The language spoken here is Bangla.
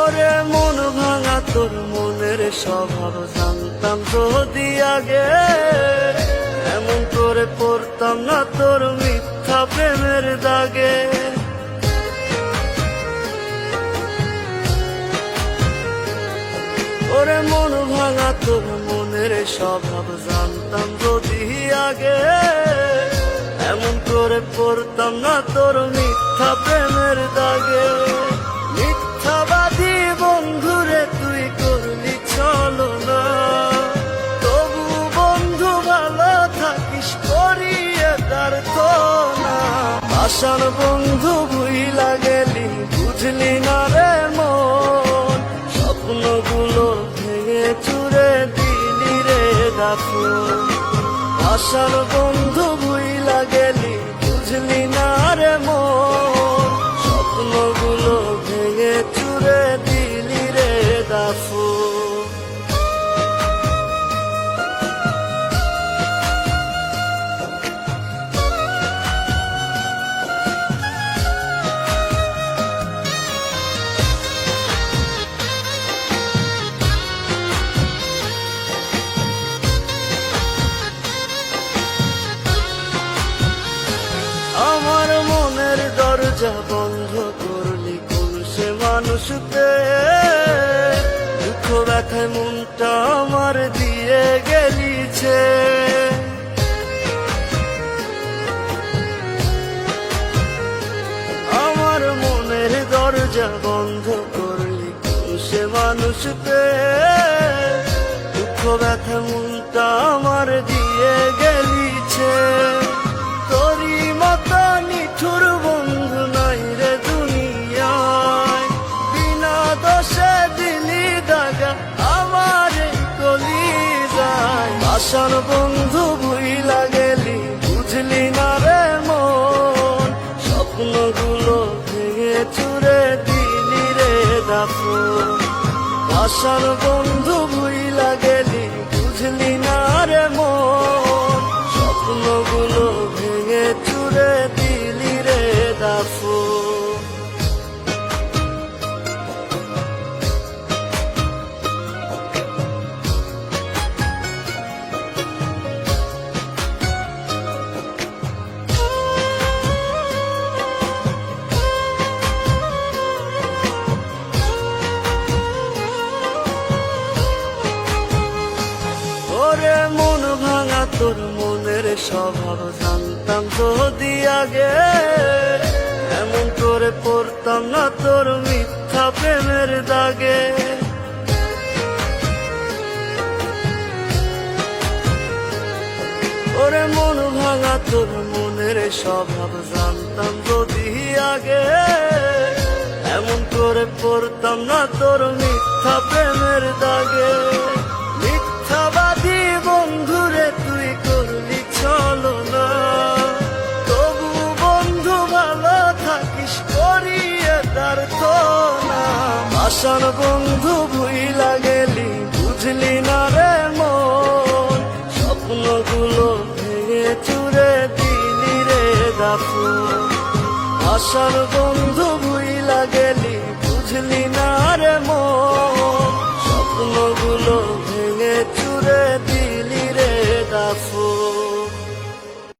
ওরে মন ভাঙা তোর মনের স্বভাব জানতাম যদি আগে, এমন করে পড়তাম না তোর মিথ্যা প্রেমের দাগে। ওরে মন ভাঙা তোর মনের স্বভাব জানতাম যদি আগে, এমন করে পড়তাম না তোর মিথ্যা প্রেমের দাগে। মিথ্যাবাদী বন্ধুরে তুই করলি ছলনা, তবু বন্ধু ভালো থাকিস করিয়ে তার তো না। আশার বন্ধু ভুইলা গেলি বুঝলি না রে মন, স্বপ্নগুলো ভেঙে চুরে দিলি রে দাফন। আশার বন্ধু ভুইলা গেলি বুঝলি না রে মন, স্বপ্নগুলো ভেঙে চুরে দিলি রে দাফন। আমার মনের দরজা বন্ধ করলি কোন সে মানুষতে, দুঃখ ব্যথায় মনটা আমার দিয়ে গেলিছে। আমার মনের দরজা বন্ধ করলি কোন সে মানুষতে, দুঃখ ব্যথায় মনটা আমার দিয়ে গেলিছে। তোরি মতো নিঠুর বন্ধু নাই রে দুনিয়ায়, বিনা দোষে দিলি দাগা আমার কলিজায়। আশার বন্ধু ভুইলা গেলি বুঝলি না রে মন, স্বপ্নগুলো ভেঙে চুরে দিলি রে দাফন। আশার বন্ধু ভুইলা গেলি বুঝলি না রে মন, স্বপ্নগুলো ভেঙে চুরে দিলি রে দাফন। ওরে মন ভাঙা তোর মনের স্বভাব জানতাম যদি আগে, এমন করে পড়তাম না তোর মিথ্যা প্রেমের দাগে। ওরে মন ভাঙা তোর মনের স্বভাব জানতাম যদি আগে, এমন করে পড়তাম না তোর মিথ্যা প্রেমের দাগে। মিথ্যাবাদী বন্ধুরে তুই করলি ছলনা, তবু বন্ধু ভালো থাকিস করিয়ে তার তো না। আশার বন্ধু ভুইলা গেলি বুঝলি না রে মন, স্বপ্নগুলো ভেঙে চুরে দিলি রে দাফন। আশার বন্ধু ভুইলা গেলি বুঝলি না রে মন, স্বপ্নগুলো ভেঙে চুরে দিলি রে দাফন।